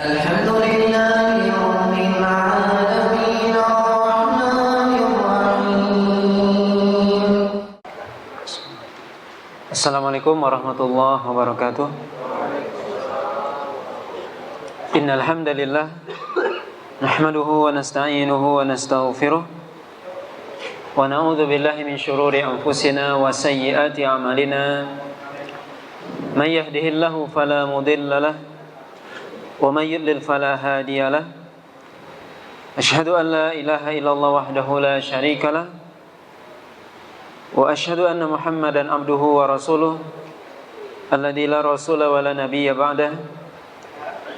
Alhamdulillahi rabbil alamin arrahmanir rahim. Assalamualaikum warahmatullahi wabarakatuh. Innal hamdalillah nahmaduhu wa nasta'inuhu wa nastaghfiruh wa na'udzu billahi min shururi anfusina wa sayyiati a'malina. May yahdihillahu fala mudilla lahu wa may yudlil fala hadiya lahu. Asyhadu an la ilaha illallah wahdahu la syarika lahu wa asyhadu anna Muhammadan abduhu wa rasuluh alladzi la rasula wa la nabiyya ba'dah.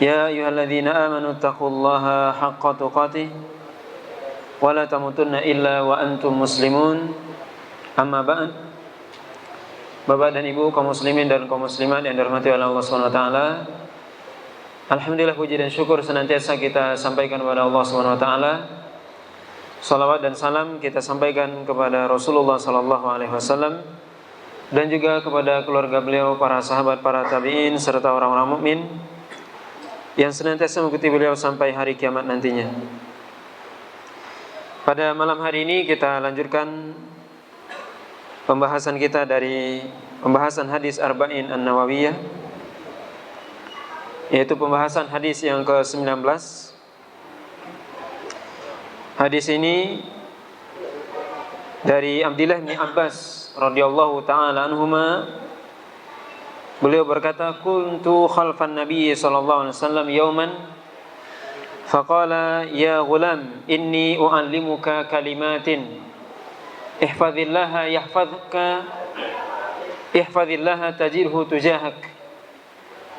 Ya ayyuhalladzina amanu taqullaha haqqa tuqatih wa la tamutunna illa wa antum muslimun. Amma ba'd. Bapak dan Ibu kaum muslimin dan kaum muslimat yang dirahmati oleh Allah Subhanahu wa taala. Alhamdulillah, puji dan syukur senantiasa kita sampaikan kepada Allah Subhanahu wa taala. Salawat dan salam kita sampaikan kepada Rasulullah sallallahu alaihi wasallam dan juga kepada keluarga beliau, para sahabat, para tabi'in serta orang-orang mukmin yang senantiasa mengikuti beliau sampai hari kiamat nantinya. Pada malam hari ini kita lanjutkan pembahasan kita dari pembahasan hadis Arba'in An-Nawawiyah, yaitu pembahasan hadis yang ke-19. Hadis ini dari Abdullah bin Abbas radhiyallahu ta'ala anhuma. Beliau berkata, kuntu khalfan Nabi sallallahu alaihi wasallam yawman faqala ya ghulam inni u'allimuka kalimatin ihfazillaha yahfazka ihfazillaha tajidhu tujahak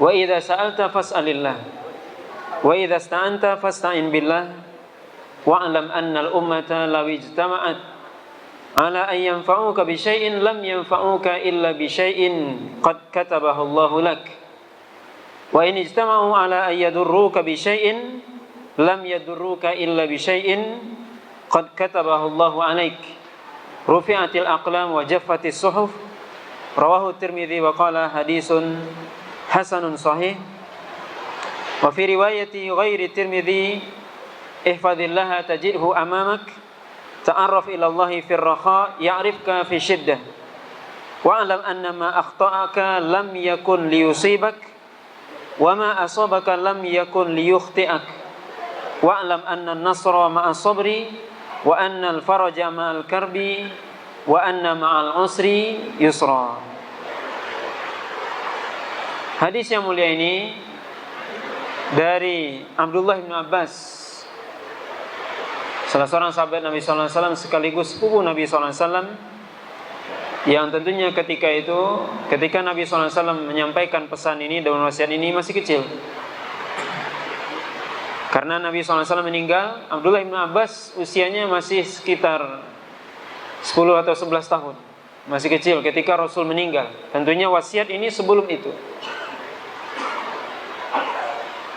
wa idza sa'alta fas'alillah wa idza ista'anta fasta'in billah wa'lam anna al-ummata law ijtama'at ala an yanfa'uka bi syai'in lam yanfa'uka illa bi syai'in qad katabahu Allahu lak wa in ijtama'u ala an yadurruka bi syai'in lam yadurruka illa bi syai'in qad katabahu Allahu 'alaik rufi'atil aqlam wa jaffatis suhuf. Rawahu Tirmidzi wa qala hadisun hasanun sahih. Wa fi riwayati ghairi Tirmidzi ihfazillaha tajidhu amamak ta'arraf ila Allahi fi ar-rakha ya'rifka fi shiddah wa'lam anna ma akhta'aka lam yakun liyusibak wa ma asabaka lam yakun liyukhti'ak wa'lam anna an-nasra ma'as sabri wa anna al-faraja ma'al karbi wa anna ma'al usri yusra. Hadis yang mulia ini dari Abdullah bin Abbas, salah seorang sahabat Nabi sallallahu alaihi wasallam sekaligus sepupu Nabi sallallahu alaihi wasallam, yang tentunya ketika Nabi sallallahu alaihi wasallam menyampaikan pesan ini dan wasiat ini masih kecil. Karena Nabi SAW meninggal, Abdullah bin Abbas usianya masih sekitar 10 atau 11 tahun. Masih kecil ketika Rasul meninggal. Tentunya wasiat ini sebelum itu.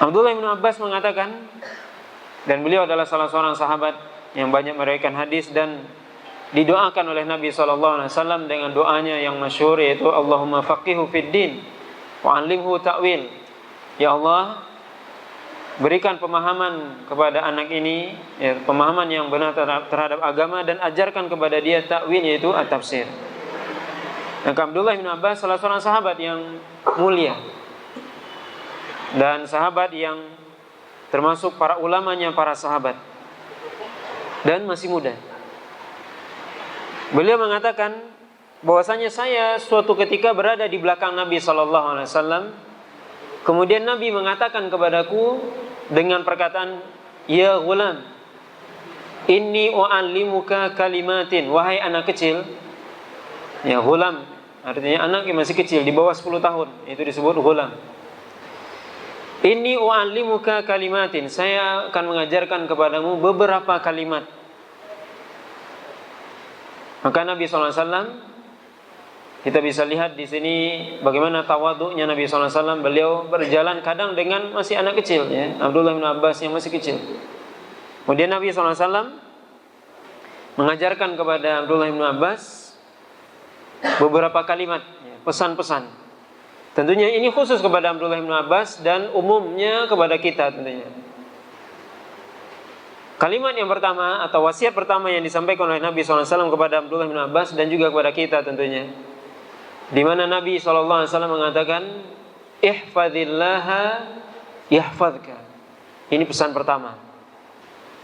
Abdullah bin Abbas mengatakan, dan beliau adalah salah seorang sahabat yang banyak meriwayatkan hadis dan didoakan oleh Nabi SAW dengan doanya yang masyhur, yaitu Allahumma faqihu fid din wa 'allimhu ta'wil. Ya Allah, berikan pemahaman kepada anak ini, ya, pemahaman yang benar terhadap agama, dan ajarkan kepada dia takwil, yaitu at-tafsir. Maka Abdullah bin Abbas salah seorang sahabat yang mulia dan sahabat yang termasuk para ulamanya para sahabat dan masih muda. Beliau mengatakan bahwasanya saya suatu ketika berada di belakang Nabi sallallahu alaihi wasallam. Kemudian Nabi mengatakan kepadaku dengan perkataan, ya ghulam, inni u'allimuka kalimatin. Wahai anak kecil. Ya, ghulam artinya anak yang masih kecil, di bawah 10 tahun. Itu disebut ghulam. Inni u'allimuka kalimatin. Saya akan mengajarkan kepadamu beberapa kalimat. Maka Nabi SAW, kita bisa lihat di sini bagaimana tawaduknya Nabi SAW. Beliau berjalan kadang dengan masih anak kecil, ya, Abdullah bin Abbas yang masih kecil. Kemudian Nabi SAW mengajarkan kepada Abdullah bin Abbas beberapa kalimat, ya, pesan-pesan. Tentunya ini khusus kepada Abdullah bin Abbas dan umumnya kepada kita tentunya. Kalimat yang pertama atau wasiat pertama yang disampaikan oleh Nabi SAW kepada Abdullah bin Abbas dan juga kepada kita tentunya, di mana Nabi SAW mengatakan, ihfadzillaha yahfadzka. Ini pesan pertama.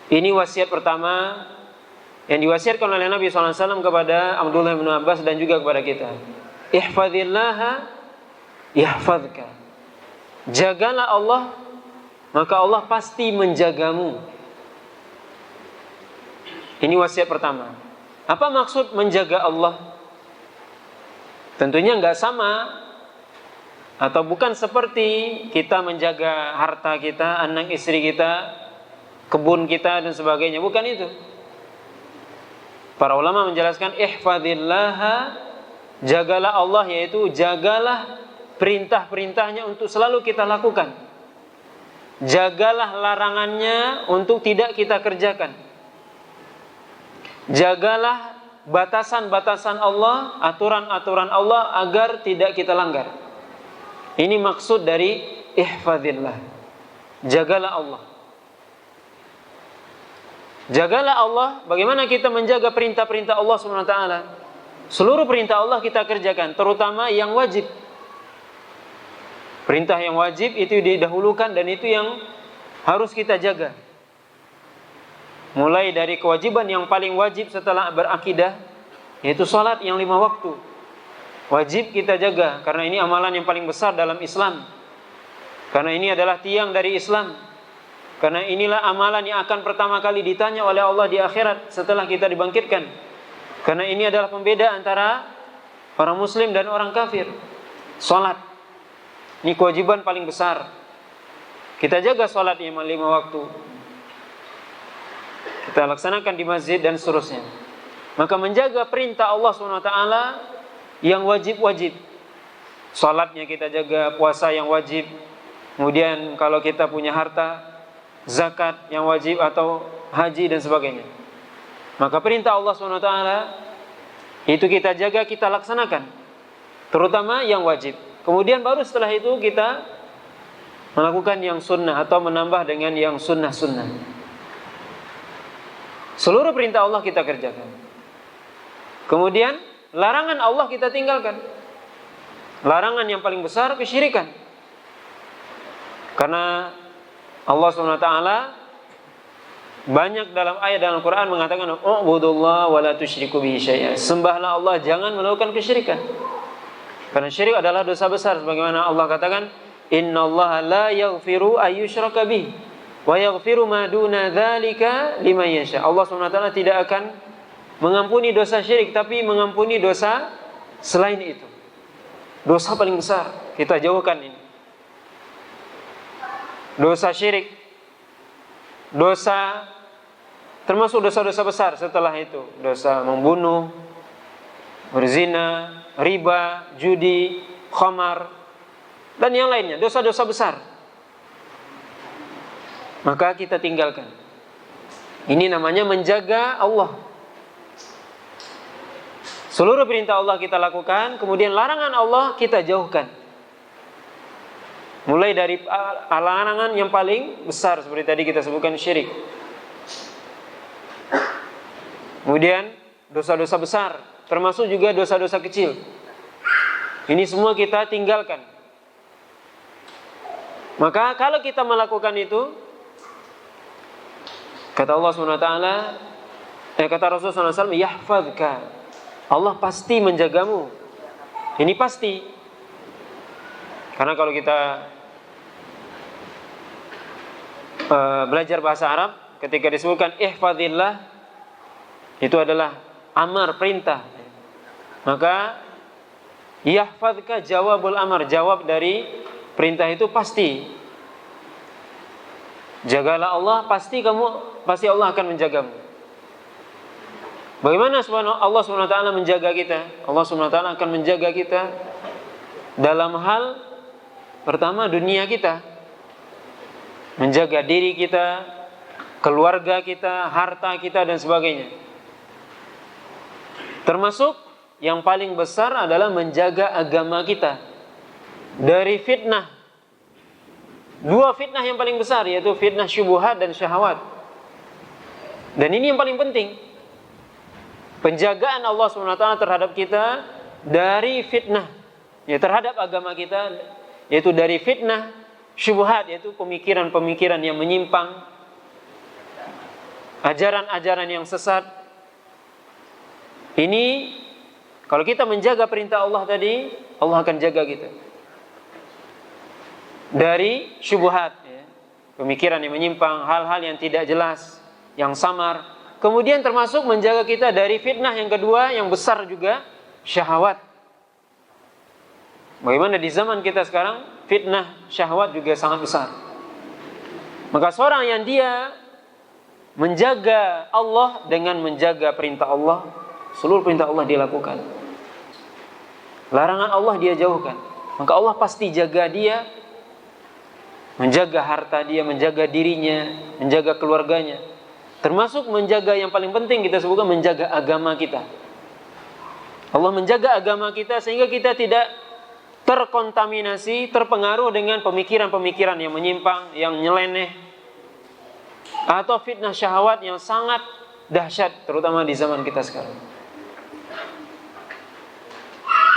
Ini wasiat pertama yang diwasiatkan oleh Nabi SAW kepada Abdullah bin Abbas dan juga kepada kita. Ihfadzillaha yahfadzka. Jagalah Allah, maka Allah pasti menjagamu. Ini wasiat pertama. Apa maksud menjaga Allah? Tentunya enggak sama atau bukan seperti kita menjaga harta kita, anak istri kita, kebun kita dan sebagainya. Bukan itu. Para ulama menjelaskan ihfadzillaha, jagalah Allah, yaitu jagalah perintah-perintahnya untuk selalu kita lakukan. Jagalah larangannya untuk tidak kita kerjakan. Jagalah batasan-batasan Allah, aturan-aturan Allah agar tidak kita langgar. Ini maksud dari ihfadzillah. Jagalah Allah. Jagalah Allah. Bagaimana kita menjaga perintah-perintah Allah SWT? Seluruh perintah Allah kita kerjakan, terutama yang wajib. Perintah yang wajib itu didahulukan dan itu yang harus kita jaga. Mulai dari kewajiban yang paling wajib setelah berakidah, yaitu salat yang 5 waktu. Wajib kita jaga, karena ini amalan yang paling besar dalam Islam. Karena ini adalah tiang dari Islam. Karena inilah amalan yang akan pertama kali ditanya oleh Allah di akhirat setelah kita dibangkitkan. Karena ini adalah pembeda antara orang muslim dan orang kafir. Salat. Ini kewajiban paling besar. Kita jaga salat yang 5 waktu. Kita laksanakan di masjid dan seterusnya. Maka menjaga perintah Allah SWT yang wajib-wajib. Salatnya kita jaga, puasa yang wajib. Kemudian kalau kita punya harta, zakat yang wajib atau haji dan sebagainya. Maka perintah Allah SWT itu kita jaga, kita laksanakan. Terutama yang wajib. Kemudian baru setelah itu kita melakukan yang sunnah atau menambah dengan yang sunnah-sunnah. Seluruh perintah Allah kita kerjakan. Kemudian larangan Allah kita tinggalkan. Larangan yang paling besar kesyirikan. Karena Allah SWT banyak dalam ayat dalam Quran mengatakan, "U'budullah wa la tusyriku bihi syai'an." Sembahlah Allah, jangan melakukan kesyirikan. Karena syirik adalah dosa besar, sebagaimana Allah katakan, "Innallaha la yaghfiru ayyushraka bihi wa yaghfiru ma duna dzalika liman yasha." Allah SWT tidak akan mengampuni dosa syirik, tapi mengampuni dosa selain itu. Dosa paling besar kita jauhkan ini. Dosa syirik, dosa termasuk dosa-dosa besar setelah itu, dosa membunuh, berzina, riba, judi, khamar dan yang lainnya, dosa-dosa besar. Maka kita tinggalkan. Ini namanya menjaga Allah. Seluruh perintah Allah kita lakukan, kemudian larangan Allah kita jauhkan. Mulai dari larangan yang paling besar seperti tadi kita sebutkan syirik. Kemudian dosa-dosa besar, termasuk juga dosa-dosa kecil. Ini semua kita tinggalkan. Maka kalau kita melakukan itu, kata Allah SWT, kata Rasulullah SAW, yahfadzka. Allah pasti menjagamu. Ini pasti. Karena kalau kita belajar bahasa Arab, ketika disebutkan ihfadzillah, itu adalah amar, perintah. Maka yahfadzka jawabul amar, jawab dari perintah itu pasti. Jagalah Allah, pasti Allah akan menjagamu. Bagaimana Allah SWT menjaga kita? Allah SWT akan menjaga kita dalam hal pertama dunia kita, menjaga diri kita, keluarga kita, harta kita dan sebagainya. Termasuk yang paling besar adalah menjaga agama kita. dari fitnah. Dua fitnah yang paling besar, yaitu fitnah syubhat dan syahwat. Dan ini yang paling penting, penjagaan Allah SWT terhadap kita dari fitnah, ya, terhadap agama kita, yaitu dari fitnah syubhat, yaitu pemikiran-pemikiran yang menyimpang, ajaran-ajaran yang sesat. Ini kalau kita menjaga perintah Allah tadi, Allah akan jaga kita dari syubhat, ya, pemikiran yang menyimpang, hal-hal yang tidak jelas, yang samar. Kemudian termasuk menjaga kita dari fitnah yang kedua, yang besar juga, syahwat. Bagaimana di zaman kita sekarang, fitnah syahwat juga sangat besar. Maka seorang yang dia menjaga Allah dengan menjaga perintah Allah, seluruh perintah Allah dia lakukan, larangan Allah dia jauhkan, maka Allah pasti jaga dia, menjaga harta dia, menjaga dirinya, menjaga keluarganya. Termasuk menjaga yang paling penting kita sebutkan, menjaga agama kita. Allah menjaga agama kita sehingga kita tidak terkontaminasi, terpengaruh dengan pemikiran-pemikiran yang menyimpang, yang nyeleneh, atau fitnah syahwat yang sangat dahsyat, terutama di zaman kita sekarang.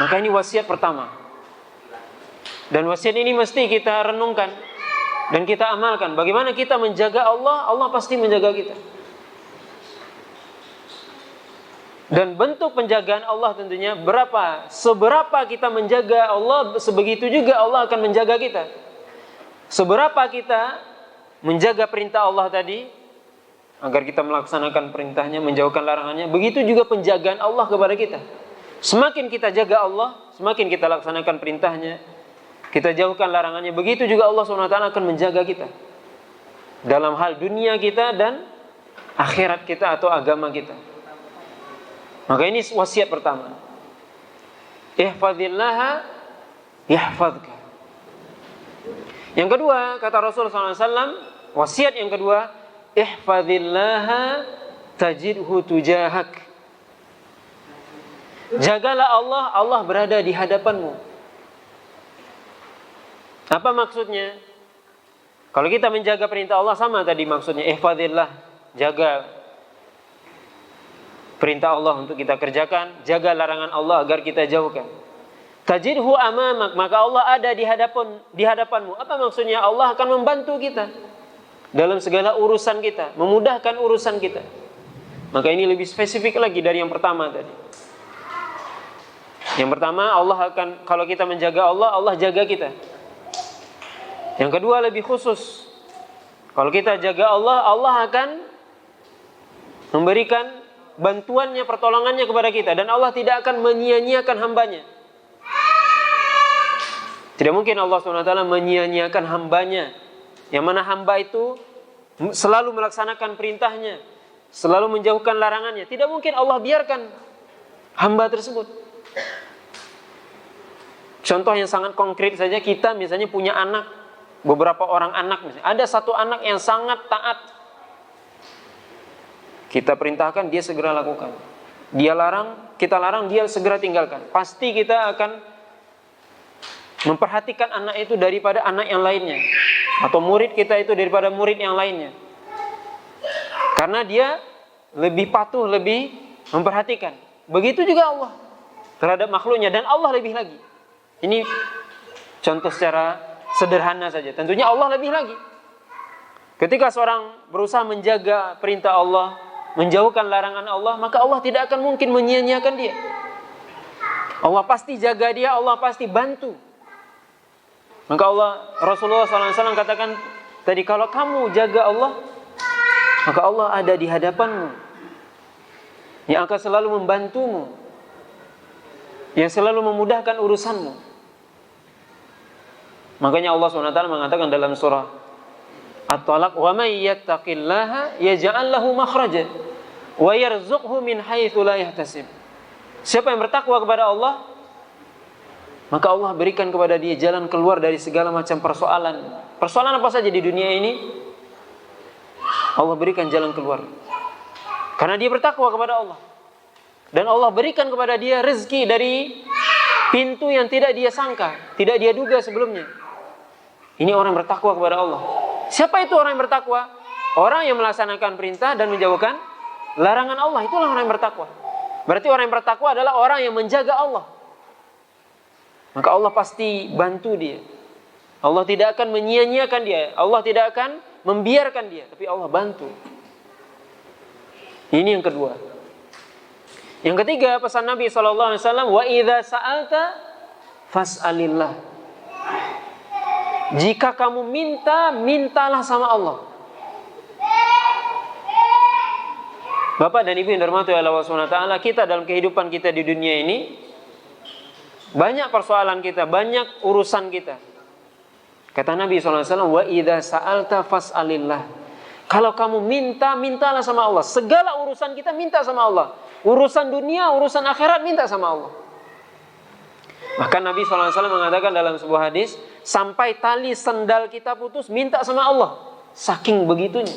Maka ini wasiat pertama. Dan wasiat ini mesti kita renungkan dan kita amalkan. Bagaimana kita menjaga Allah, Allah pasti menjaga kita. Dan bentuk penjagaan Allah tentunya seberapa kita menjaga Allah, sebegitu juga Allah akan menjaga kita. Seberapa kita menjaga perintah Allah tadi, agar kita melaksanakan perintahnya, menjauhkan larangannya, begitu juga penjagaan Allah kepada kita. Semakin kita jaga Allah, semakin kita laksanakan perintahnya, kita jauhkan larangannya, begitu juga Allah SWT akan menjaga kita dalam hal dunia kita dan akhirat kita atau agama kita. Maka ini wasiat pertama. Ihfazillaha yahfazka. Yang kedua, kata Rasulullah SAW, wasiat yang kedua, ihfazillaha tajidhu tujahak. Jagalah Allah, Allah berada di hadapanmu. Apa maksudnya? Kalau kita menjaga perintah Allah, sama tadi maksudnya, ihfazillah, jaga perintah Allah untuk kita kerjakan, jaga larangan Allah agar kita jauhkan. Tajidhu amamak, maka Allah ada di hadapanmu. Apa maksudnya? Allah akan membantu kita dalam segala urusan kita, memudahkan urusan kita. Maka ini lebih spesifik lagi dari yang pertama tadi. Yang pertama, Allah akan, kalau kita menjaga Allah, Allah jaga kita. Yang kedua lebih khusus. Kalau kita jaga Allah, Allah akan memberikan bantuannya, pertolongannya kepada kita, dan Allah tidak akan menyia-nyiakan hambanya. Tidak mungkin Allah SWT menyia-nyiakan hambanya, yang mana hamba itu selalu melaksanakan perintahnya, selalu menjauhkan larangannya. Tidak mungkin Allah biarkan hamba tersebut. Contoh yang sangat konkret saja, kita misalnya punya anak, beberapa orang anak misalnya. Ada satu anak yang sangat taat, kita perintahkan, dia segera lakukan. Dia larang, kita larang, dia segera tinggalkan. Pasti kita akan memperhatikan anak itu daripada anak yang lainnya, atau murid kita itu daripada murid yang lainnya. Karena dia lebih patuh, lebih memperhatikan. Begitu juga Allah terhadap makhluknya, dan Allah lebih lagi. Ini contoh secara sederhana saja. Tentunya Allah lebih lagi. Ketika seorang berusaha menjaga perintah Allah, menjauhkan larangan Allah, maka Allah tidak akan mungkin menyia-nyiakan dia. Allah pasti jaga dia, Allah pasti bantu. Maka Rasulullah SAW katakan tadi, kalau kamu jaga Allah, maka Allah ada di hadapanmu, yang akan selalu membantumu, yang selalu memudahkan urusanmu. Makanya Allah SWT mengatakan dalam surah At-Talaq, wa may yattaqillaha yaj'al lahu makhraja wa yarzuqhu min haitsu la yahtasib. Siapa yang bertakwa kepada Allah, maka Allah berikan kepada dia jalan keluar dari segala macam persoalan. Persoalan apa saja di dunia ini, Allah berikan jalan keluar. Karena dia bertakwa kepada Allah. Dan Allah berikan kepada dia rezeki dari pintu yang tidak dia sangka, tidak dia duga sebelumnya. Ini orang bertakwa kepada Allah. Siapa itu orang yang bertakwa? Orang yang melaksanakan perintah dan menjauhkan larangan Allah. Itulah orang yang bertakwa. Berarti orang yang bertakwa adalah orang yang menjaga Allah. Maka Allah pasti bantu dia. Allah tidak akan menyia-nyiakan dia. Allah tidak akan membiarkan dia. Tapi Allah bantu. Ini yang kedua. Yang ketiga, pesan Nabi SAW, wa idza sa'alta fas'alillah. Jika kamu minta, mintalah sama Allah. Bapak dan Ibu yang dirahmati oleh Allah SWT, kita dalam kehidupan kita di dunia ini, banyak persoalan kita, banyak urusan kita. Kata Nabi SAW, wa idza sa'alta fas'alillah. Kalau kamu minta, mintalah sama Allah. Segala urusan kita minta sama Allah. Urusan dunia, urusan akhirat minta sama Allah. Maka Nabi SAW mengatakan dalam sebuah hadis, sampai tali sendal kita putus, minta sama Allah. Saking begitunya.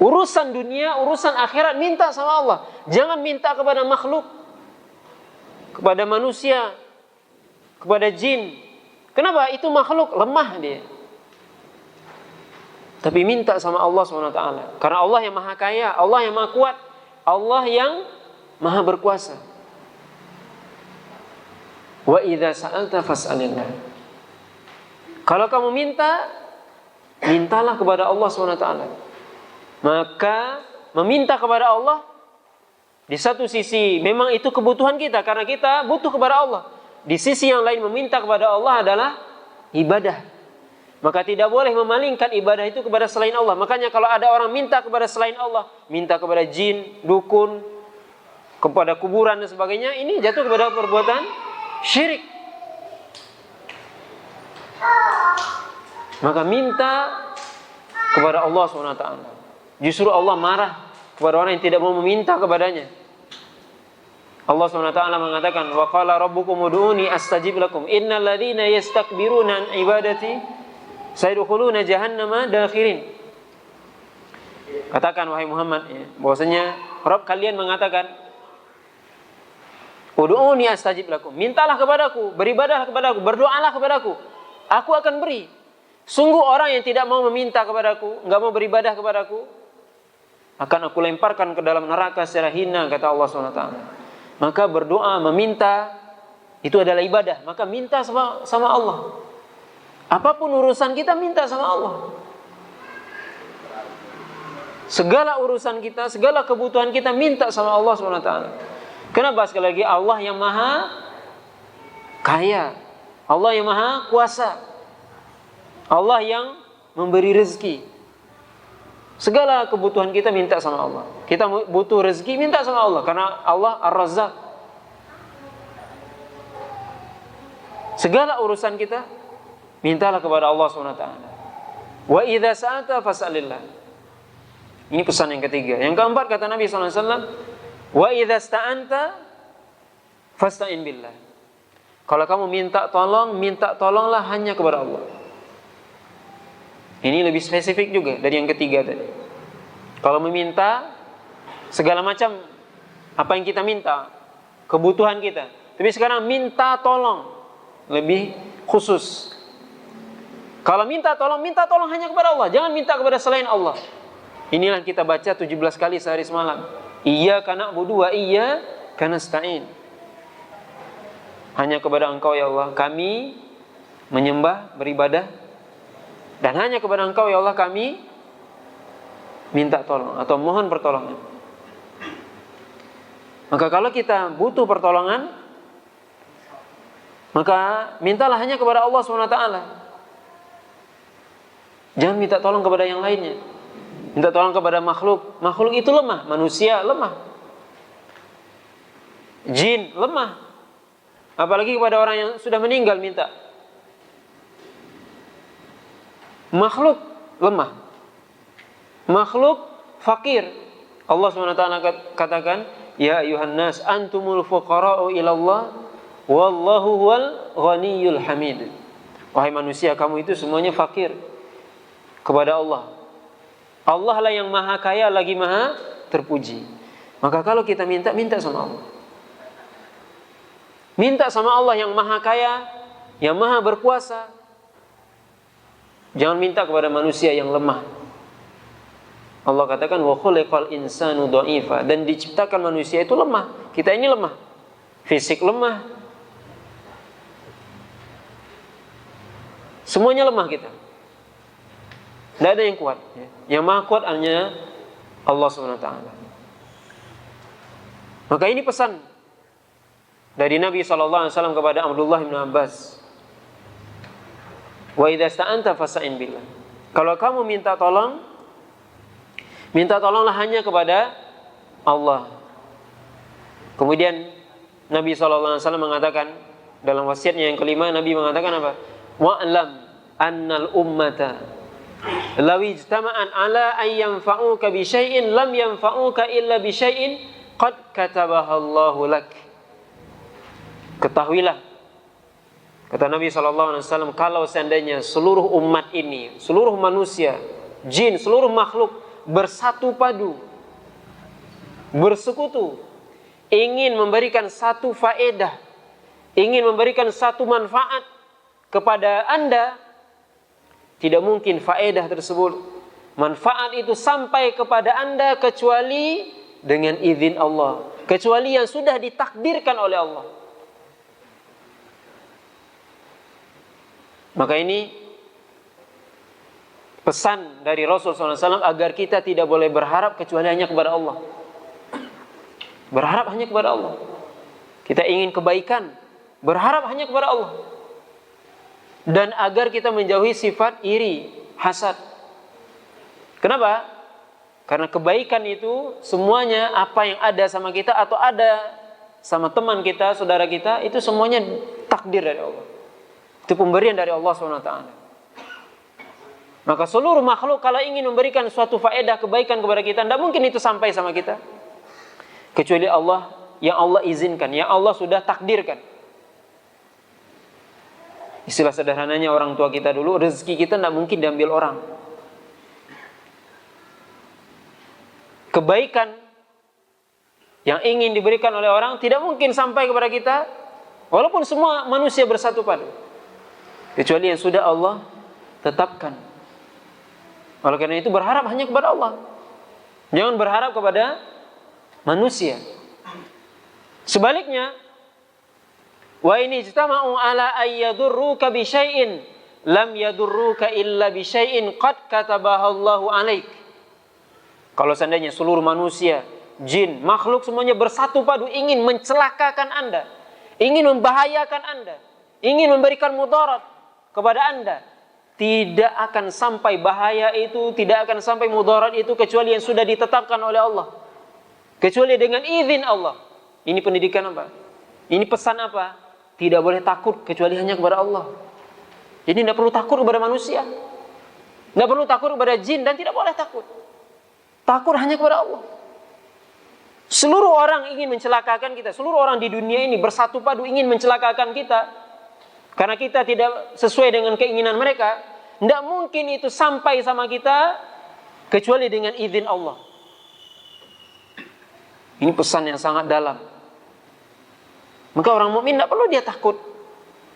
Urusan dunia, urusan akhirat minta sama Allah. Jangan minta kepada makhluk, kepada manusia, kepada jin. Kenapa? Itu makhluk, lemah dia. Tapi minta sama Allah SWT. Karena Allah yang maha kaya, Allah yang maha kuat, Allah yang maha berkuasa. Wa idza sa'alta fas'alillah. Kalau kamu minta, mintalah kepada Allah SWT. Maka meminta kepada Allah, di satu sisi memang itu kebutuhan kita, karena kita butuh kepada Allah. Di sisi yang lain meminta kepada Allah adalah ibadah. Maka tidak boleh memalingkan ibadah itu kepada selain Allah. Makanya kalau ada orang minta kepada selain Allah, minta kepada jin, dukun, kepada kuburan dan sebagainya, ini jatuh kepada perbuatan syirik. Maka minta kepada Allah SWT. Justru Allah marah kepada orang yang tidak mau meminta kepadanya. Allah SWT mengatakan, wa qala rabbukum ud'uni astajib lakum innal ladzina yastakbiruna an ibadati sayadkhuluna jahannama dakhirin. Katakan wahai Muhammad, bahwasanya Rabb kalian mengatakan, ud'uni astajib lakum, mintalah kepadaku, beribadahlah kepadaku, berdoalah kepadaku, aku akan beri. Sungguh orang yang tidak mau meminta kepadaku, enggak mau beribadah kepadaku, akan aku lemparkan ke dalam neraka secara hina, kata Allah SWT. Maka berdoa, meminta, itu adalah ibadah. Maka minta sama Allah. Apapun urusan kita, minta sama Allah. Segala urusan kita, segala kebutuhan kita, minta sama Allah SWT. Kenapa? Sekali lagi, Allah yang maha kaya, Allah yang maha kuasa, Allah yang memberi rezeki. Segala kebutuhan kita minta sama Allah. Kita butuh rezeki, minta sama Allah, karena Allah Ar-Razzaq. Segala urusan kita mintalah kepada Allah SWT. Wa idza sa'alta fas'alillah. Ini pesan yang ketiga. Yang keempat kata Nabi SAW, wa idza sta'anta fasta'in billah. Kalau kamu minta tolonglah hanya kepada Allah. Ini lebih spesifik juga dari yang ketiga tadi. Kalau meminta segala macam apa yang kita minta, kebutuhan kita. Tapi sekarang minta tolong lebih khusus. Kalau minta tolong hanya kepada Allah, jangan minta kepada selain Allah. Inilah kita baca 17 kali sehari semalam. Iyyaka na'budu wa iyyaka nasta'in. Hanya kepada Engkau ya Allah kami menyembah, beribadah. Dan hanya kepada Engkau ya Allah kami minta tolong atau mohon pertolongan. Maka kalau kita butuh pertolongan, maka mintalah hanya kepada Allah SWT. Jangan minta tolong kepada yang lainnya. Minta tolong kepada makhluk. Makhluk itu lemah, manusia lemah, jin lemah. Apalagi kepada orang yang sudah meninggal minta. Makhluk lemah, makhluk fakir. Allah SWT katakan, ya ayuhan nas antumul fuqara'u ilallah wallahu huwal ghaniyul hamid. Wahai manusia, kamu itu semuanya fakir kepada Allah. Allah lah yang maha kaya lagi maha terpuji. Maka kalau kita minta sama Allah. Minta sama Allah yang maha kaya, yang maha berkuasa. Jangan minta kepada manusia yang lemah. Allah katakan wa khuliqal insanu dha'ifa, dan diciptakan manusia itu lemah. Kita ini lemah. Fisik lemah. Semuanya lemah kita. Tidak ada yang kuat. Yang maha kuat hanya Allah SWT. Maka ini pesan dari Nabi SAW kepada Abdullah bin Abbas. Wa idza sta'anta fasta'in billah. Kalau kamu minta tolong, minta tolonglah hanya kepada Allah. Kemudian Nabi SAW mengatakan dalam wasiatnya yang kelima, Nabi mengatakan apa? Wa'lam annal ummata law ijtama'an ala an yanfa'uka bi syai'in lam yanfa'uka illa bi syai'in qad katabahallahu lak. Ketahuilah, kata Nabi SAW, kalau seandainya seluruh umat ini, seluruh manusia, jin, seluruh makhluk bersatu padu, bersekutu, ingin memberikan satu faedah, ingin memberikan satu manfaat kepada Anda, tidak mungkin faedah tersebut, manfaat itu sampai kepada Anda kecuali dengan izin Allah, kecuali yang sudah ditakdirkan oleh Allah. Maka ini pesan dari Rasulullah SAW agar kita tidak boleh berharap kecuali hanya kepada Allah. Berharap hanya kepada Allah. Kita ingin kebaikan, berharap hanya kepada Allah. Dan agar kita menjauhi sifat iri, hasad. Kenapa? Karena kebaikan itu semuanya apa yang ada sama kita atau ada sama teman kita, saudara kita, itu semuanya takdir dari Allah. Itu pemberian dari Allah SWT. Maka seluruh makhluk kalau ingin memberikan suatu faedah kebaikan kepada kita, tidak mungkin itu sampai sama kita kecuali Allah, yang Allah izinkan, yang Allah sudah takdirkan. Istilah sederhananya orang tua kita dulu, rezeki kita tidak mungkin diambil orang. Kebaikan yang ingin diberikan oleh orang tidak mungkin sampai kepada kita, walaupun semua manusia bersatu padu, kecuali yang sudah Allah tetapkan. Oleh karena itu berharap hanya kepada Allah. Jangan berharap kepada manusia. Sebaliknya, wa in ijtama'u ala ayyadurruka bi syai'in lam yadurruka illa bi syai'in qad katabahallahu 'alaik. Kalau seandainya seluruh manusia, jin, makhluk semuanya bersatu padu ingin mencelakakan Anda, ingin membahayakan Anda, ingin memberikan mudarat kepada Anda, tidak akan sampai bahaya itu, tidak akan sampai mudarat itu kecuali yang sudah ditetapkan oleh Allah, kecuali dengan izin Allah. Ini pendidikan apa? Ini pesan apa? Tidak boleh takut kecuali hanya kepada Allah. Jadi tidak perlu takut kepada manusia, tidak perlu takut kepada jin, dan tidak boleh takut. Takut hanya kepada Allah. Seluruh orang ingin mencelakakan kita, seluruh orang di dunia ini bersatu padu ingin mencelakakan kita, karena kita tidak sesuai dengan keinginan mereka. Tidak mungkin itu sampai sama kita kecuali dengan izin Allah. Ini pesan yang sangat dalam. Maka orang mukmin tidak perlu dia takut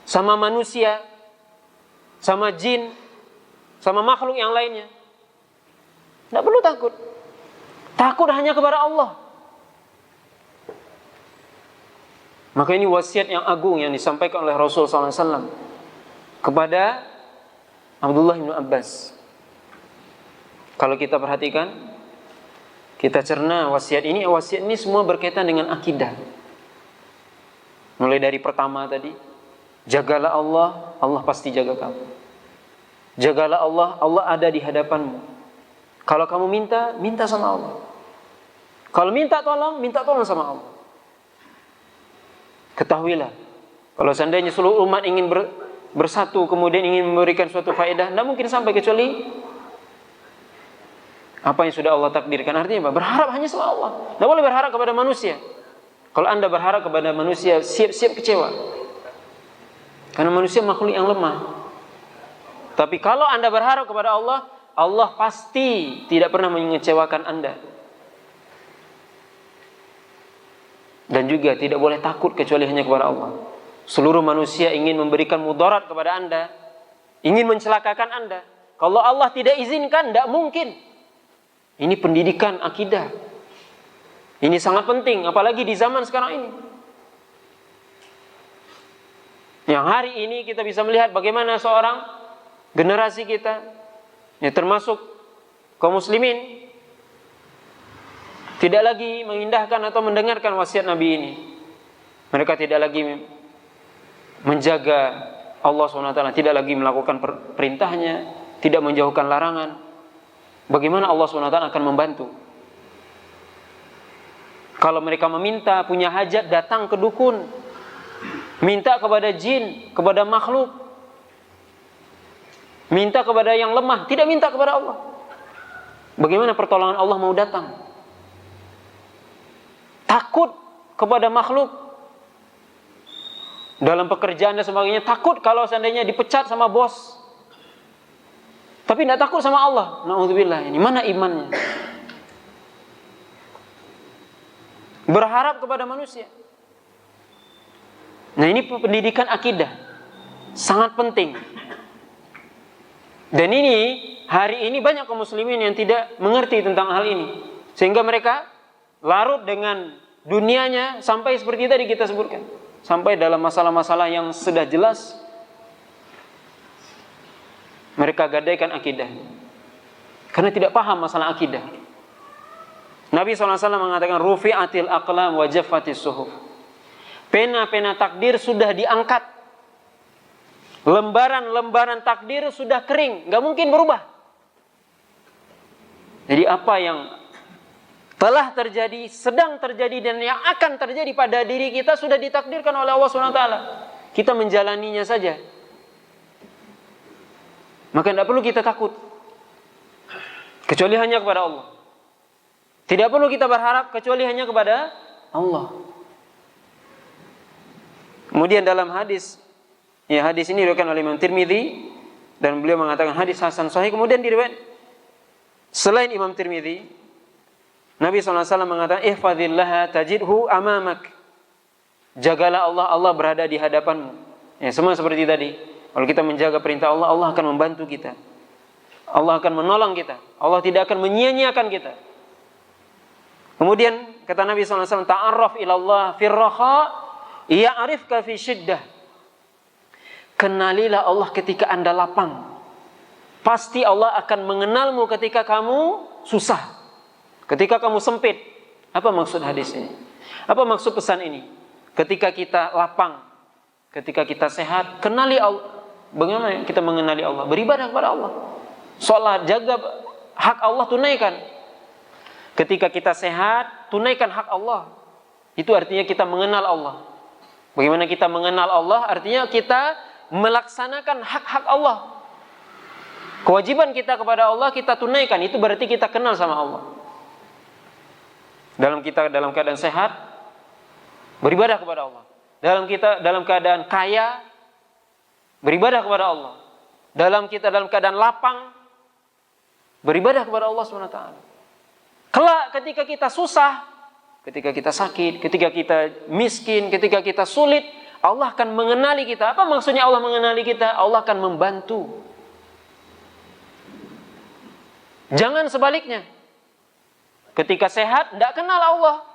sama manusia, sama jin, sama makhluk yang lainnya. Tidak perlu takut. Takut hanya kepada Allah. Maka ini wasiat yang agung yang disampaikan oleh Rasulullah SAW kepada Abdullah bin Abbas. Kalau kita perhatikan, kita cerna wasiat ini semua berkaitan dengan akidah. Mulai dari pertama tadi, jagalah Allah, Allah pasti jaga kamu. Jagalah Allah, Allah ada di hadapanmu. Kalau kamu minta, minta sama Allah. Kalau minta tolong sama Allah. Ketahuilah, kalau seandainya seluruh umat ingin bersatu, kemudian ingin memberikan suatu faedah, tidak mungkin sampai kecuali apa yang sudah Allah takdirkan. Artinya apa? Berharap hanya sama Allah. Tidak boleh berharap kepada manusia. Kalau Anda berharap kepada manusia, siap-siap kecewa. Karena manusia makhluk yang lemah. Tapi kalau Anda berharap kepada Allah, Allah pasti tidak pernah mengecewakan Anda. Dan juga tidak boleh takut kecuali hanya kepada Allah. Seluruh manusia ingin memberikan mudarat kepada Anda, ingin mencelakakan Anda. Kalau Allah tidak izinkan, tidak mungkin. Ini pendidikan akidah. Ini sangat penting, apalagi di zaman sekarang ini. Yang hari ini kita bisa melihat bagaimana seorang generasi kita, ya termasuk kaum muslimin, tidak lagi mengindahkan atau mendengarkan wasiat Nabi ini. Mereka tidak lagi menjaga Allah SWT, tidak lagi melakukan perintahnya, tidak menjauhkan larangan. Bagaimana Allah SWT akan membantu? Kalau mereka meminta, punya hajat, datang ke dukun, minta kepada jin, kepada makhluk, minta kepada yang lemah, tidak minta kepada Allah. Bagaimana pertolongan Allah mau datang? Takut kepada makhluk dalam pekerjaan dan sebagainya. Takut kalau seandainya dipecat sama bos, tapi tidak takut sama Allah. Na'udzubillah, ini mana imannya? Berharap kepada manusia. Nah, ini pendidikan akidah sangat penting. Dan ini hari ini banyak kaum muslimin yang tidak mengerti tentang hal ini, sehingga mereka larut dengan dunianya sampai seperti tadi kita sebutkan, sampai dalam masalah-masalah yang sudah jelas mereka gadaikan akidah karena tidak paham masalah akidah. Nabi SAW mengatakan, rufi'atil aqlam wa jaffatis suhuf. Pena-pena takdir sudah diangkat, lembaran-lembaran takdir sudah kering, gak mungkin berubah. Jadi apa yang telah terjadi, sedang terjadi, dan yang akan terjadi pada diri kita sudah ditakdirkan oleh Allah SWT. Kita menjalaninya saja. Maka tidak perlu kita takut, kecuali hanya kepada Allah. Tidak perlu kita berharap kecuali hanya kepada Allah. Kemudian dalam hadis, ya hadis ini diriwayatkan oleh Imam Tirmidzi dan beliau mengatakan hadis hasan sahih. Kemudian diriwayat selain Imam Tirmidzi, Nabi SAW mengatakan, ihfazillaha tajidhu amamak. Jagalah Allah, Allah berada di hadapanmu. Ya, semua seperti tadi. Kalau kita menjaga perintah Allah, Allah akan membantu kita. Allah akan menolong kita. Allah tidak akan menyia-nyiakan kita. Kemudian kata Nabi SAW, ta'arraf ilallah firraha, ya'arifka fi syiddah. Kenalilah Allah ketika Anda lapang. Pasti Allah akan mengenalmu ketika kamu susah, ketika kamu sempit. Apa maksud hadis ini? Apa maksud pesan ini? Ketika kita lapang, ketika kita sehat, kenali Allah. Bagaimana kita mengenali Allah? Beribadah kepada Allah, sholat, jaga hak Allah, tunaikan. Ketika kita sehat, tunaikan hak Allah. Itu artinya kita mengenal Allah. Bagaimana kita mengenal Allah? Artinya kita melaksanakan hak-hak Allah. Kewajiban kita kepada Allah kita tunaikan. Itu berarti kita kenal sama Allah. Dalam keadaan sehat, beribadah kepada Allah. Dalam keadaan kaya, beribadah kepada Allah. Dalam keadaan lapang, beribadah kepada Allah SWT. Kelak ketika kita susah, ketika kita sakit, ketika kita miskin, ketika kita sulit, Allah akan mengenali kita. Apa maksudnya Allah mengenali kita? Allah akan membantu. Jangan sebaliknya. Ketika sehat, tidak kenal Allah,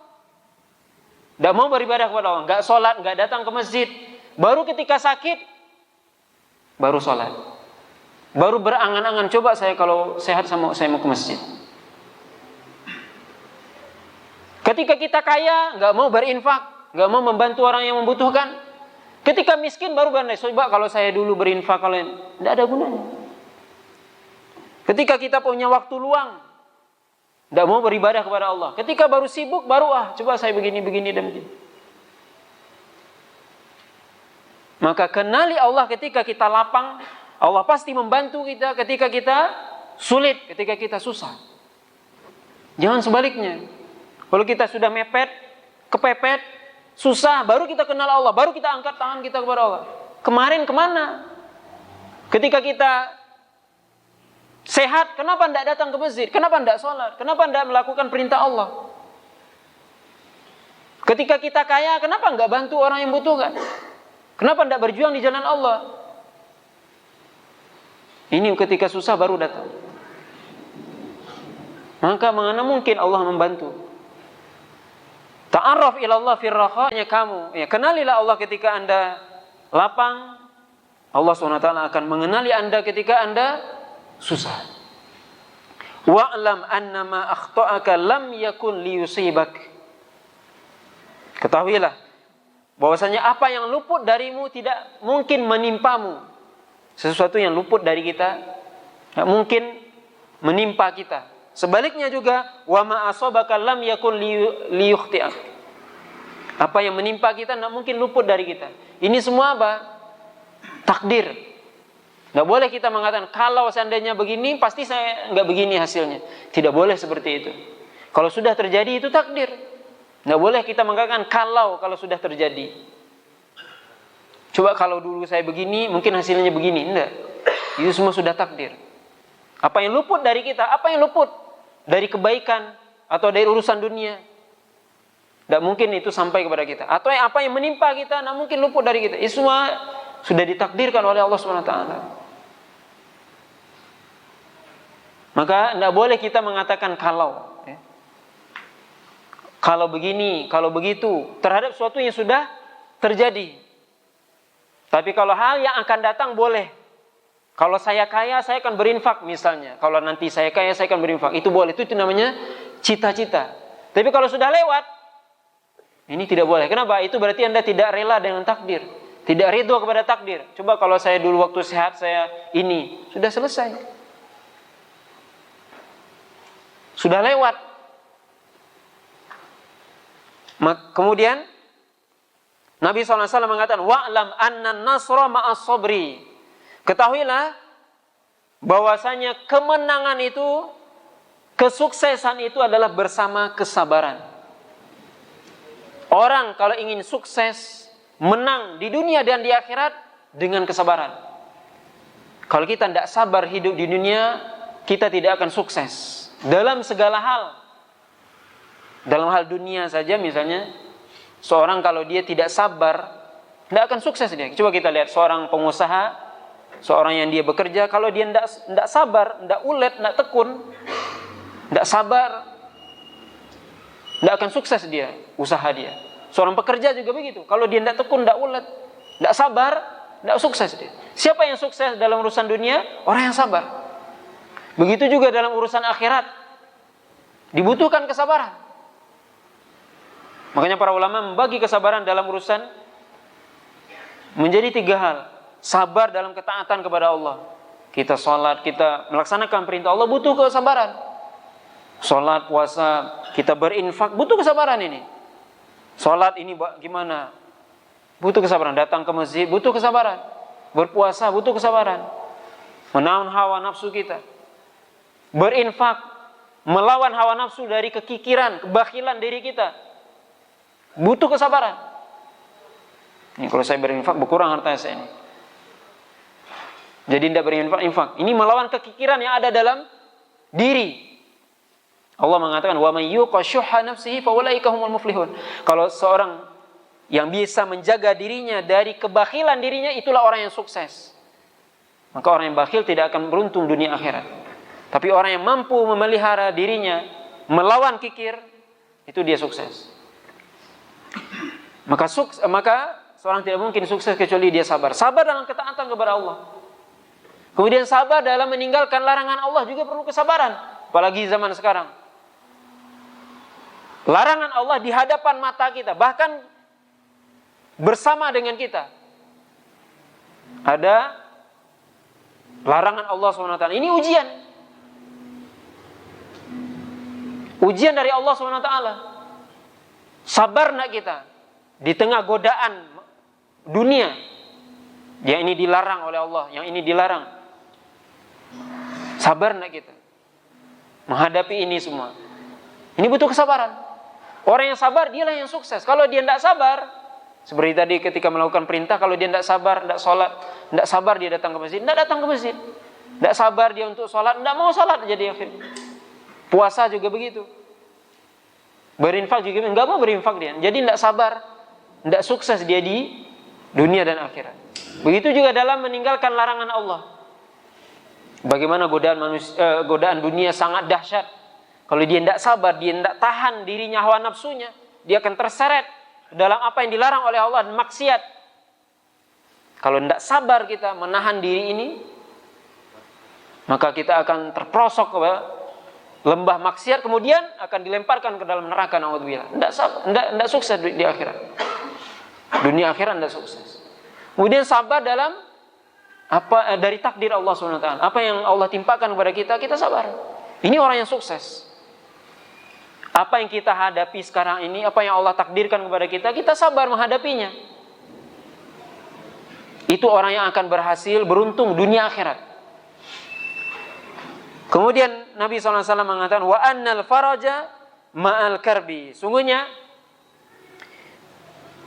tidak mau beribadah kepada Allah, nggak sholat, nggak datang ke masjid. Baru ketika sakit, baru sholat, baru berangan-angan, coba saya kalau sehat saya mau ke masjid. Ketika kita kaya, nggak mau berinfak, nggak mau membantu orang yang membutuhkan. Ketika miskin baru bandai, coba kalau saya dulu berinfak, kalau tidak ada gunanya. Ketika kita punya waktu luang, tidak mau beribadah kepada Allah. Ketika baru sibuk, baru coba saya begini dan begini. Maka kenali Allah ketika kita lapang, Allah pasti membantu kita ketika kita sulit, ketika kita susah. Jangan sebaliknya. Kalau kita sudah mepet, kepepet, susah, baru kita kenal Allah, baru kita angkat tangan kita kepada Allah. Kemarin kemana? Ketika kita sehat, kenapa tidak datang ke masjid? Kenapa tidak sholat? Kenapa tidak melakukan perintah Allah? Ketika kita kaya, kenapa enggak bantu orang yang butuhkan? Kenapa enggak berjuang di jalan Allah? Ini ketika susah baru datang. Maka mana mungkin Allah membantu? Ta'arraf ila Allah fir raha, kamu ya, kenalilah Allah ketika Anda lapang. Allah SWT akan mengenali Anda ketika Anda susah. Wa'lam annama akhta'aka lam yakun liyusibak. Ketahuilah bahwasanya apa yang luput darimu tidak mungkin menimpamu. Sesuatu yang luput dari kita tidak mungkin menimpa kita. Sebaliknya juga, wa ma asabaka lam yakun liyukhti'ak. Apa yang menimpa kita tidak mungkin luput dari kita. Ini semua apa? Takdir. Nggak boleh kita mengatakan kalau seandainya begini pasti saya nggak begini hasilnya. Tidak boleh seperti itu. Kalau sudah terjadi itu takdir. Nggak boleh kita mengatakan kalau sudah terjadi. Coba kalau dulu saya begini mungkin hasilnya begini. Enggak. Itu semua sudah takdir. Apa yang luput dari kita? Apa yang luput dari kebaikan atau dari urusan dunia? Tidak mungkin itu sampai kepada kita. Atau apa yang menimpa kita, tidak mungkin luput dari kita. Itu semua sudah ditakdirkan oleh Allah SWT. Maka tidak boleh kita mengatakan kalau. Kalau begini, kalau begitu. Terhadap sesuatu yang sudah terjadi. Tapi kalau hal yang akan datang boleh. Kalau saya kaya, saya akan berinfak misalnya. Kalau nanti saya kaya, saya akan berinfak. Itu boleh. Itu namanya cita-cita. Tapi kalau sudah lewat, ini tidak boleh. Kenapa? Itu berarti Anda tidak rela dengan takdir. Tidak ridho kepada takdir. Coba kalau saya dulu waktu sehat, saya ini. Sudah selesai. Sudah lewat. Kemudian, Nabi SAW mengatakan, wa'lam anna nasra ma'as sabri. Ketahuilah bahwasanya kemenangan itu, kesuksesan itu adalah bersama kesabaran. Orang kalau ingin sukses, menang di dunia dan di akhirat dengan kesabaran. Kalau kita tidak sabar hidup di dunia, kita tidak akan sukses dalam segala hal. Dalam hal dunia saja misalnya, seorang kalau dia tidak sabar, tidak akan sukses dia. Coba kita lihat seorang pengusaha, seorang yang dia bekerja, kalau dia tidak sabar, tidak ulet, tidak tekun, tidak sabar, tidak akan sukses dia, usaha dia. Seorang pekerja juga begitu. Kalau dia tidak tekun, tidak ulet, tidak sabar, tidak sukses dia. Siapa yang sukses dalam urusan dunia? Orang yang sabar. Begitu juga dalam urusan akhirat. Dibutuhkan kesabaran. Makanya para ulama membagi kesabaran dalam urusan menjadi 3 hal. Sabar dalam ketaatan kepada Allah. Kita sholat, kita melaksanakan perintah Allah, butuh kesabaran. Sholat, puasa, kita berinfak, butuh kesabaran ini. Sholat ini gimana? Butuh kesabaran. Datang ke masjid, butuh kesabaran. Berpuasa, butuh kesabaran. Menahan hawa nafsu kita. Berinfak, melawan hawa nafsu dari kekikiran, kebakilan diri kita. Butuh kesabaran. Ini kalau saya berinfak berkurang harta saya ini. Jadi tidak berinfak. Ini melawan kekikiran yang ada dalam diri. Allah mengatakan wa may yuqa syuhha nafsihi fa ulaika humul muflihun. Kalau seorang yang bisa menjaga dirinya dari kebakilan dirinya, itulah orang yang sukses. Maka orang yang bakhil tidak akan beruntung dunia akhirat. Tapi orang yang mampu memelihara dirinya melawan kikir, itu dia sukses. Maka seorang tidak mungkin sukses kecuali dia sabar. Sabar dalam ketaatan kepada Allah. Kemudian sabar dalam meninggalkan larangan Allah juga perlu kesabaran. Apalagi zaman sekarang. Larangan Allah di hadapan mata kita. Bahkan bersama dengan kita. Ada larangan Allah SWT. Ini ujian. Ujian dari Allah SWT. Sabar nak kita di tengah godaan dunia. Yang ini dilarang oleh Allah, yang ini dilarang. Sabar nak kita menghadapi ini semua. Ini butuh kesabaran. Orang yang sabar dialah yang sukses. Kalau dia tidak sabar, seperti tadi ketika melakukan perintah, kalau dia tidak sabar, tidak sholat, tidak sabar dia datang ke masjid, tidak datang ke masjid. Tidak sabar dia untuk sholat, tidak mau sholat jadi akhirnya. Puasa juga begitu. Berinfak juga enggak mau berinfak dia. Jadi tidak sabar, tidak sukses dia di dunia dan akhirat. Begitu juga dalam meninggalkan larangan Allah. Bagaimana godaan dunia sangat dahsyat. Kalau dia tidak sabar, dia tidak tahan dirinya hawa nafsunya, dia akan terseret dalam apa yang dilarang oleh Allah dan maksiat. Kalau tidak sabar kita menahan diri ini, maka kita akan terperosok ke lembah maksiat, kemudian akan dilemparkan ke dalam neraka. Naudzubillah. Tidak sukses di akhirat. Dunia akhirat tidak sukses. Kemudian sabar dalam apa dari takdir Allah SWT. Apa yang Allah timpakan kepada kita, kita sabar. Ini orang yang sukses. Apa yang kita hadapi sekarang ini, apa yang Allah takdirkan kepada kita, kita sabar menghadapinya. Itu orang yang akan berhasil, beruntung dunia akhirat. Kemudian Nabi SAW mengatakan, wa annal faraja ma'al karbi. Sungguhnya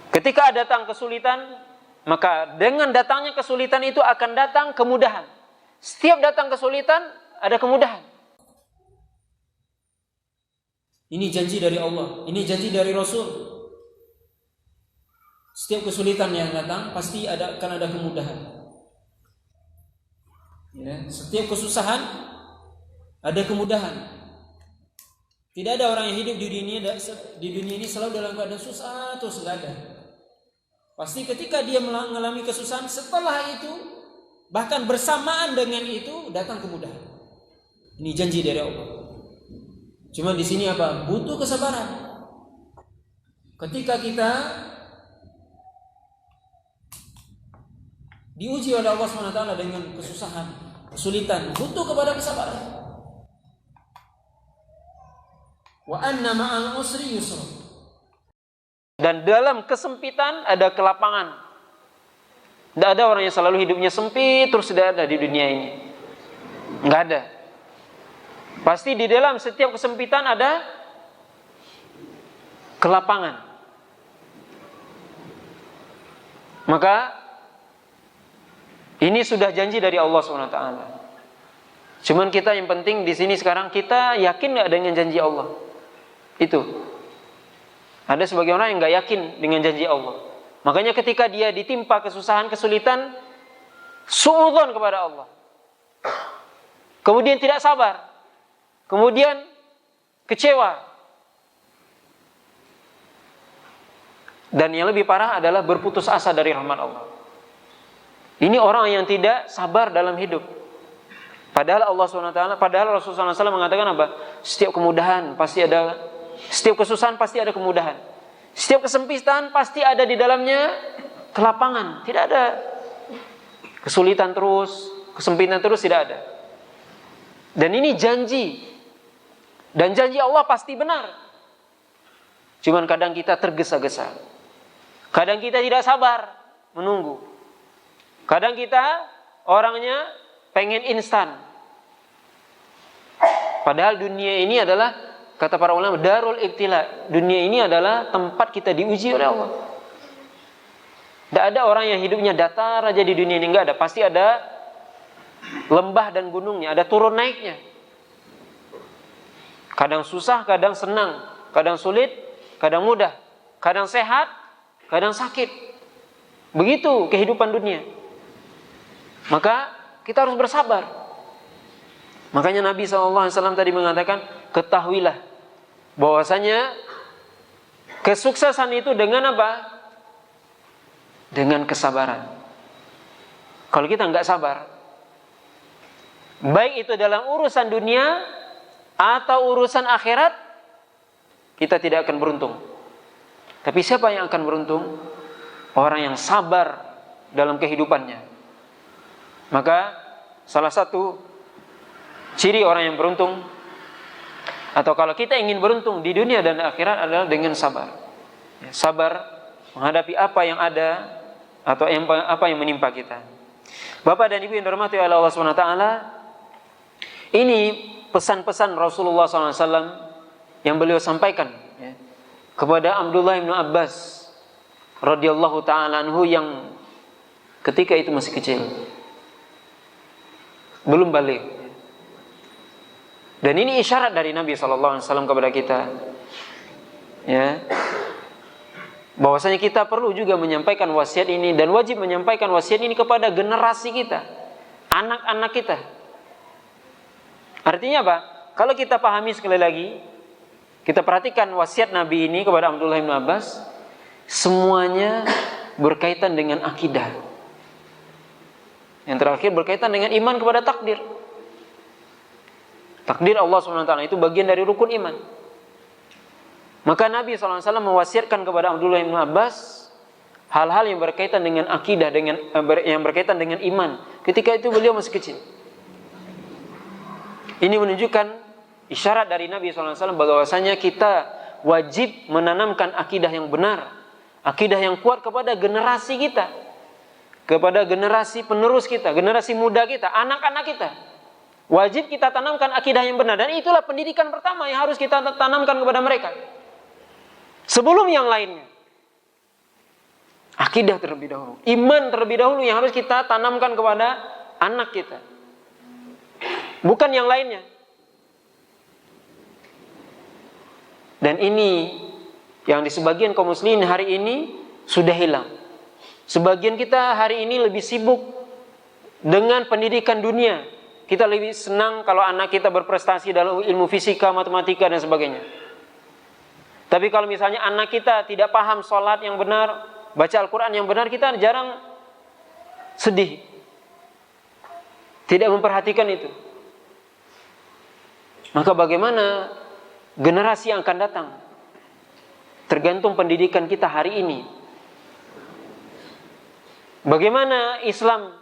ketika datang kesulitan, maka dengan datangnya kesulitan itu akan datang kemudahan. Setiap datang kesulitan ada kemudahan. Ini janji dari Allah, ini janji dari Rasul. Setiap kesulitan yang datang pasti akan ada kemudahan. Ya, setiap kesusahan ada kemudahan. Tidak ada orang yang hidup di dunia ini selalu dalam keadaan susah terus, enggak ada. Pasti ketika dia mengalami kesusahan, setelah itu bahkan bersamaan dengan itu datang kemudahan. Ini janji dari Allah. Cuma di sini apa? Butuh kesabaran. Ketika kita diuji oleh Allah SWT dengan kesusahan, kesulitan, butuh kepada kesabaran. Wa anna ma'al usri yusra. Dan dalam kesempitan ada kelapangan. Tidak ada orang yang selalu hidupnya sempit terus tidak ada di dunia ini. Enggak ada. Pasti di dalam setiap kesempitan ada kelapangan. Maka ini sudah janji dari Allah SWT. Cuman kita yang penting di sini sekarang, kita yakin nggak dengan janji Allah? Itu. Ada sebagian orang yang nggak yakin dengan janji Allah. Makanya ketika dia ditimpa kesusahan, kesulitan, suudzon kepada Allah. Kemudian tidak sabar. Kemudian kecewa. Dan yang lebih parah adalah berputus asa dari rahmat Allah. Ini orang yang tidak sabar dalam hidup. Padahal Allah SWT, padahal Rasulullah SAW mengatakan apa? Setiap kemudahan pasti ada, setiap kesusahan pasti ada kemudahan. Setiap kesempitan pasti ada di dalamnya kelapangan. Tidak ada kesulitan terus, kesempitan terus, tidak ada. Dan ini janji. Dan janji Allah pasti benar. Cuman kadang kita tergesa-gesa. Kadang kita tidak sabar menunggu. Kadang kita orangnya pengen instan. Padahal dunia ini adalah, kata para ulama, darul ibtila. Dunia ini adalah tempat kita diuji oleh Allah. Tidak ada orang yang hidupnya datar aja di dunia ini. Enggak ada. Pasti ada lembah dan gunungnya. Ada turun naiknya. Kadang susah, kadang senang. Kadang sulit, kadang mudah. Kadang sehat, kadang sakit. Begitu kehidupan dunia. Maka kita harus bersabar. Makanya Nabi SAW tadi mengatakan, ketahuilah bahwasanya kesuksesan itu dengan apa? Dengan kesabaran. Kalau kita nggak sabar, baik itu dalam urusan dunia atau urusan akhirat, kita tidak akan beruntung. Tapi siapa yang akan beruntung? Orang yang sabar dalam kehidupannya. Maka salah satu ciri orang yang beruntung, atau kalau kita ingin beruntung di dunia dan akhirat, adalah dengan sabar. Sabar menghadapi apa yang ada atau apa yang menimpa kita. Bapak dan Ibu yang dirahmati oleh Allah SWT, ini pesan-pesan Rasulullah SAW yang beliau sampaikan kepada Abdullah bin Abbas radhiyallahu ta'ala anhu, yang ketika itu masih kecil, belum balik. Dan ini isyarat dari Nabi SAW kepada kita. Ya. Bahwasanya kita perlu juga menyampaikan wasiat ini dan wajib menyampaikan wasiat ini kepada generasi kita, anak-anak kita. Artinya apa? Kalau kita pahami sekali lagi, kita perhatikan wasiat Nabi ini kepada Abdullah bin Abbas, semuanya berkaitan dengan akidah. Yang terakhir berkaitan dengan iman kepada takdir. Takdir Allah SWT itu bagian dari rukun iman. Maka Nabi SAW mewasiatkan kepada Abdullah bin Abbas hal-hal yang berkaitan dengan akidah, yang berkaitan dengan iman. Ketika itu beliau masih kecil. Ini menunjukkan isyarat dari Nabi SAW bahwasanya kita wajib menanamkan akidah yang benar, akidah yang kuat kepada generasi kita, kepada generasi penerus kita, generasi muda kita, anak-anak kita. Wajib kita tanamkan akidah yang benar, dan itulah pendidikan pertama yang harus kita tanamkan kepada mereka. Sebelum yang lainnya. Akidah terlebih dahulu, iman terlebih dahulu yang harus kita tanamkan kepada anak kita. Bukan yang lainnya. Dan ini yang di sebagian kaum muslimin hari ini sudah hilang. Sebagian kita hari ini lebih sibuk dengan pendidikan dunia. Kita lebih senang kalau anak kita berprestasi dalam ilmu fisika, matematika dan sebagainya. Tapi kalau misalnya anak kita tidak paham sholat yang benar, baca Al-Quran yang benar, kita jarang sedih. Tidak memperhatikan itu. Maka bagaimana generasi yang akan datang? Tergantung pendidikan kita hari ini. Bagaimana Islam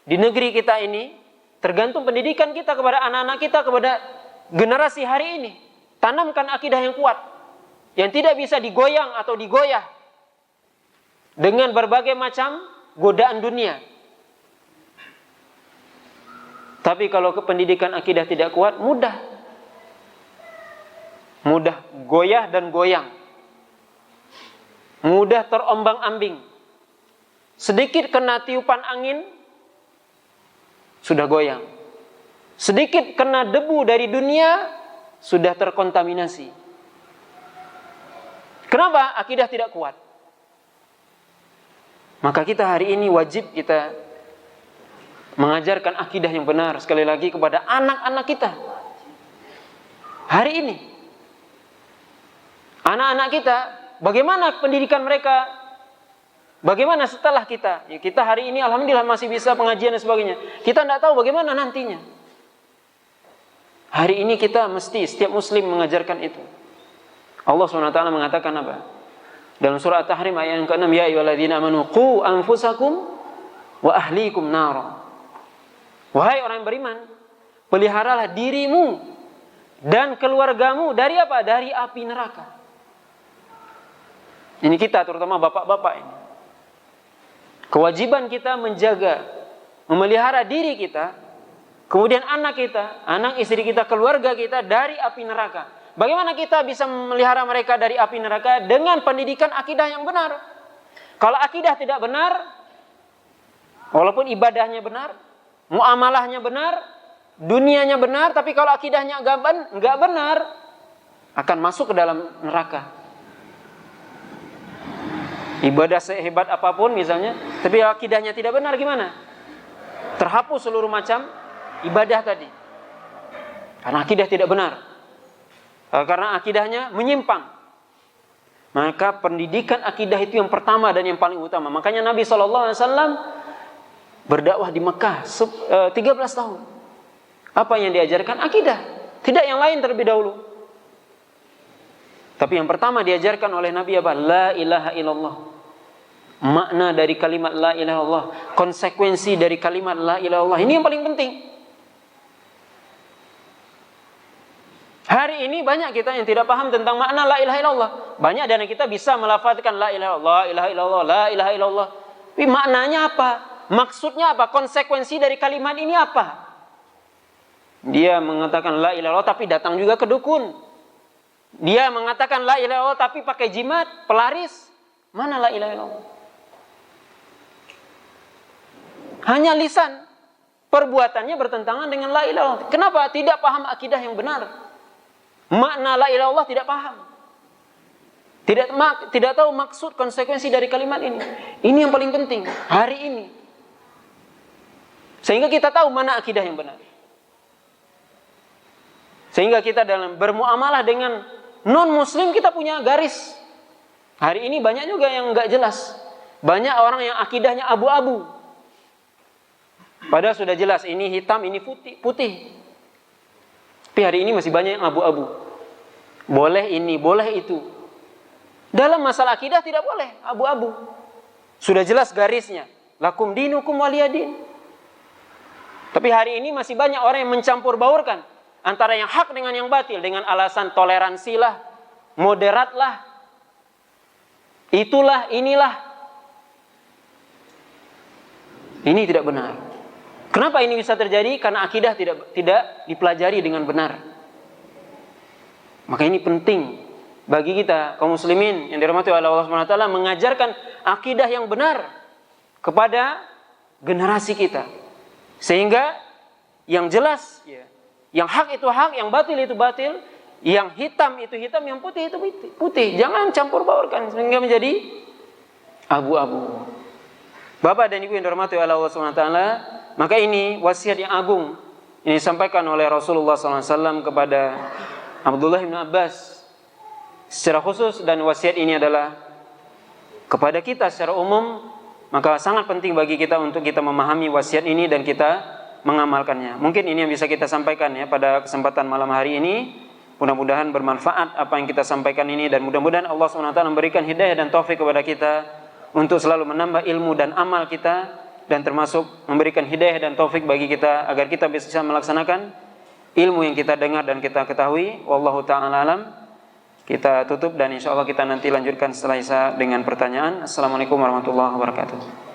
di negeri kita ini? Tergantung pendidikan kita kepada anak-anak kita, kepada generasi hari ini. Tanamkan akidah yang kuat, yang tidak bisa digoyang atau digoyah dengan berbagai macam godaan dunia. Tapi kalau pendidikan akidah tidak kuat, mudah goyah dan goyang, mudah terombang-ambing. Sedikit kena tiupan angin, sudah goyang. Sedikit kena debu dari dunia, sudah terkontaminasi. Kenapa? Akidah tidak kuat. Maka kita hari ini wajib kita mengajarkan akidah yang benar sekali lagi kepada anak-anak kita. Hari ini anak-anak kita, bagaimana pendidikan mereka? Bagaimana setelah kita? Ya, kita hari ini alhamdulillah masih bisa pengajian dan sebagainya. Kita tidak tahu bagaimana nantinya. Hari ini kita mesti setiap muslim mengajarkan itu. Allah SWT mengatakan apa? Dalam surah At-Tahrim ayat yang ke-6, ya ayyuhalladzina amanu qu anfusakum wa ahlikum nara. Wahai orang yang beriman, peliharalah dirimu dan keluargamu dari apa? Dari api neraka. Ini kita, terutama bapak-bapak ini. Kewajiban kita menjaga, memelihara diri kita, kemudian anak kita, anak istri kita, keluarga kita dari api neraka. Bagaimana kita bisa memelihara mereka dari api neraka? Dengan pendidikan akidah yang benar. Kalau akidah tidak benar, walaupun ibadahnya benar, muamalahnya benar, dunianya benar, tapi kalau akidahnya enggak benar, akan masuk ke dalam neraka. Ibadah sehebat apapun misalnya, tapi akidahnya tidak benar, gimana? Terhapus seluruh macam ibadah tadi. Karena akidah tidak benar. Karena akidahnya menyimpang. Maka pendidikan akidah itu yang pertama dan yang paling utama. Makanya Nabi SAW berdakwah di Mekah 13 tahun. Apa yang diajarkan? Akidah. Tidak yang lain terlebih dahulu. Tapi yang pertama diajarkan oleh Nabi apa? La ilaha illallah. Makna dari kalimat la ilaha illallah, konsekuensi dari kalimat la ilaha illallah. Ini yang paling penting. Hari ini banyak kita yang tidak paham tentang makna la ilaha illallah. Banyak dari kita bisa melafazkan la ilaha illallah, la ilaha illallah. Tapi maknanya apa? Maksudnya apa? Konsekuensi dari kalimat ini apa? Dia mengatakan la ilaha illallah tapi datang juga ke dukun. Dia mengatakan la ilaha illallah tapi pakai jimat, pelaris. Mana la ilaha illallah? Hanya lisan. Perbuatannya bertentangan dengan la ilaha illallah. Kenapa? Tidak paham akidah yang benar. Makna la ilaha illallah tidak paham. Tidak tahu maksud konsekuensi dari kalimat ini. Ini yang paling penting hari ini. Sehingga kita tahu mana akidah yang benar. Sehingga kita dalam bermuamalah dengan non-muslim kita punya garis. Hari ini banyak juga yang enggak jelas. Banyak orang yang akidahnya abu-abu. Padahal sudah jelas ini hitam, ini putih. Tapi hari ini masih banyak yang abu-abu. Boleh ini, boleh itu. Dalam masalah akidah tidak boleh abu-abu. Sudah jelas garisnya. Lakum dinukum waliyadin. Tapi hari ini masih banyak orang yang mencampur baurkan antara yang hak dengan yang batil dengan alasan toleransilah, moderatlah, itulah, inilah. Ini tidak benar. Kenapa ini bisa terjadi? Karena akidah tidak dipelajari dengan benar. Maka ini penting bagi kita kaum muslimin yang dirahmati oleh Allah Subhanahu wa taala mengajarkan akidah yang benar kepada generasi kita. Sehingga yang jelas ya, yang hak itu hak, yang batil itu batil, yang hitam itu hitam, yang putih itu putih. Jangan campur baurkan sehingga menjadi abu-abu. Bapak dan Ibu yang dirahmati oleh Allah Subhanahu wa taala, maka ini wasiat yang agung ini disampaikan oleh Rasulullah SAW kepada Abdullah bin Abbas secara khusus, dan wasiat ini adalah kepada kita secara umum. Maka sangat penting bagi kita untuk kita memahami wasiat ini dan kita mengamalkannya. Mungkin ini yang bisa kita sampaikan ya pada kesempatan malam hari ini. Mudah-mudahan bermanfaat apa yang kita sampaikan ini, dan mudah-mudahan Allah SWT memberikan hidayah dan taufik kepada kita untuk selalu menambah ilmu dan amal kita, dan termasuk memberikan hidayah dan taufik bagi kita agar kita bisa melaksanakan ilmu yang kita dengar dan kita ketahui. Wallahu ta'ala alam. Kita tutup dan insya Allah kita nanti lanjutkan setelah Isya dengan pertanyaan. Assalamualaikum warahmatullahi wabarakatuh.